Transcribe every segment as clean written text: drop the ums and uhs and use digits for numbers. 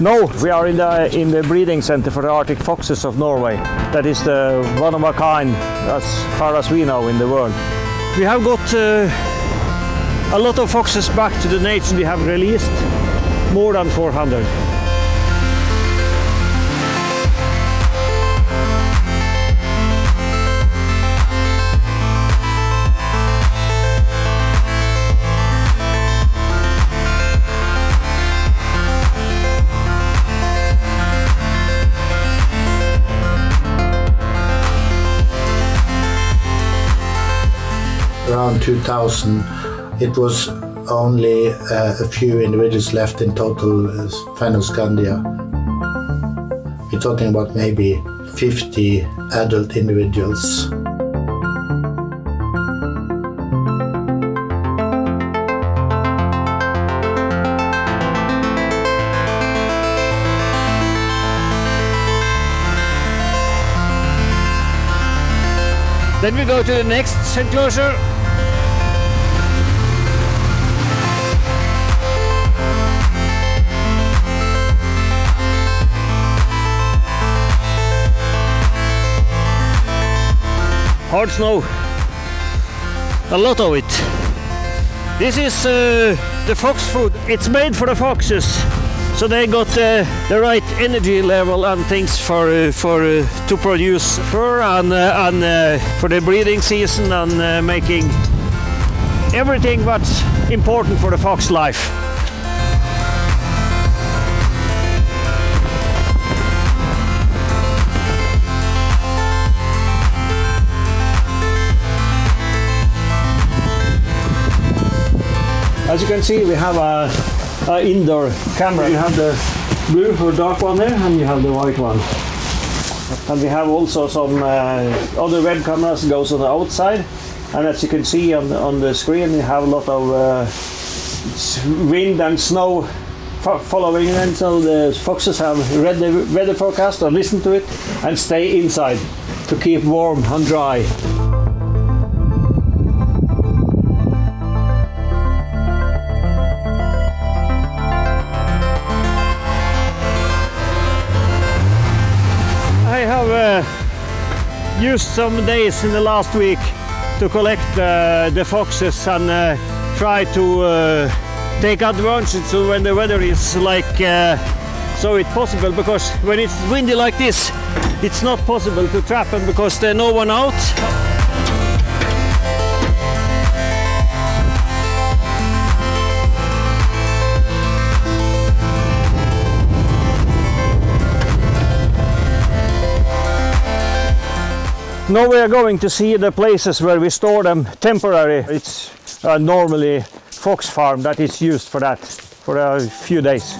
No, we are in the breeding center for the Arctic foxes of Norway. That is the one of a kind, as far as we know, in the world. We have got a lot of foxes back to the nature. We have released more than 400. Around 2000, it was only a few individuals left in total Fennoscandia. We're talking about maybe 50 adult individuals. Then we go to the next enclosure. Hard snow, a lot of it. This is the fox food. It's made for the foxes, so they got the right energy level and things to produce fur and for the breeding season and making everything that's important for the fox life. As you can see, we have a indoor camera. You have the blue or dark one there, and you have the white one. And we have also some other web cameras goes on the outside. And as you can see on the screen, we have a lot of wind and snow following them. So the foxes have read the weather forecast or listen to it and stay inside to keep warm and dry. Used some days in the last week to collect the foxes and try to take advantage of when the weather is like so it's possible, because when it's windy like this it's not possible to trap them because there's no one out. Now we are going to see the places where we store them temporarily. It's normally fox farm that is used for that for a few days.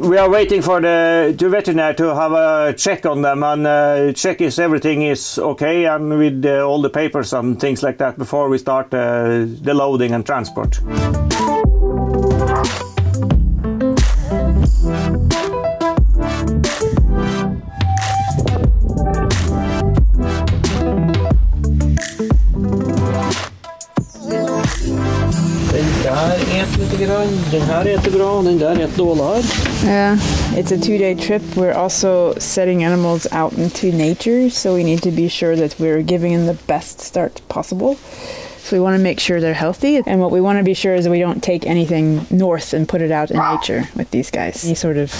We are waiting for the veterinary to have a check on them and check if everything is okay and with all the papers and things like that before we start the loading and transport. Yeah, it's a 2-day trip. We're also setting animals out into nature, so we need to be sure that we're giving them the best start possible. So we want to make sure they're healthy, and what we want to be sure is that we don't take anything north and put it out in nature with these guys. Any sort of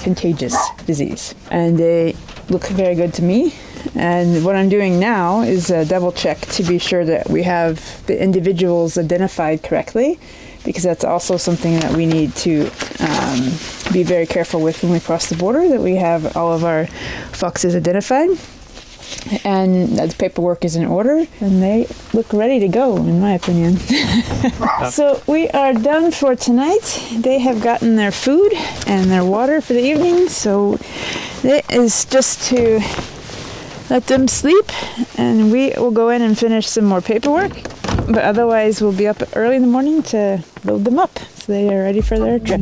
contagious disease. And they look very good to me. And what I'm doing now is a double check to be sure that we have the individuals identified correctly, because that's also something that we need to be very careful with when we cross the border, that we have all of our foxes identified and that the paperwork is in order, and they look ready to go, in my opinion. So we are done for tonight. They have gotten their food and their water for the evening, so it is just to let them sleep, and we will go in and finish some more paperwork. but otherwise we'll be up early in the morning to load them up so they are ready for their trip.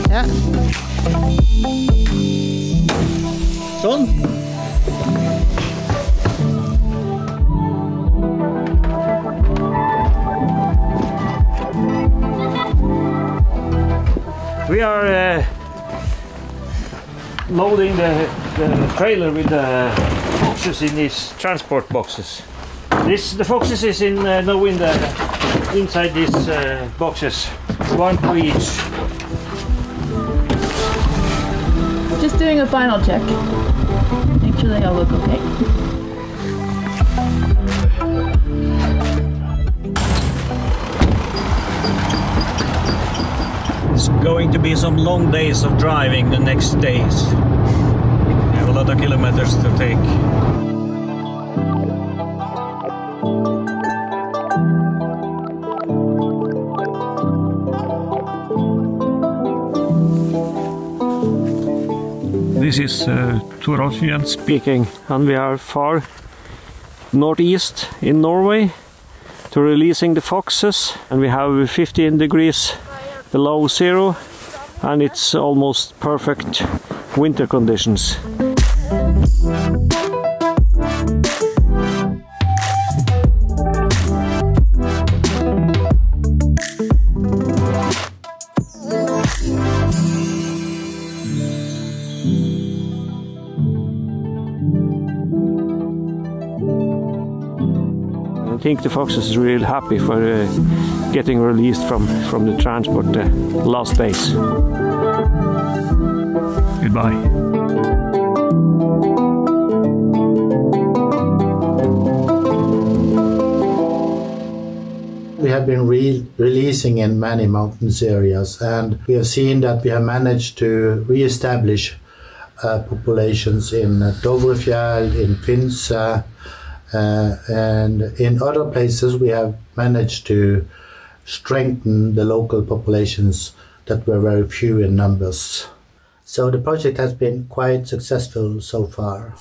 Yeah. Sånn. We are loading the trailer with the foxes in these transport boxes. The foxes is in inside these boxes, one for each. Just doing a final check. Make sure they all look okay. It's going to be some long days of driving the next days. We have a lot of kilometers to take. This is Torolfsson speaking, and we are far northeast in Norway to releasing the foxes, and we have 15 degrees below zero, and it's almost perfect winter conditions. I think the foxes is really happy for getting released from the transport the last days. Goodbye. We have been releasing in many mountainous areas, and we have seen that we have managed to re-establish populations in Dovrefjell, in Finse, and in other places we have managed to strengthen the local populations that were very few in numbers. So the project has been quite successful so far.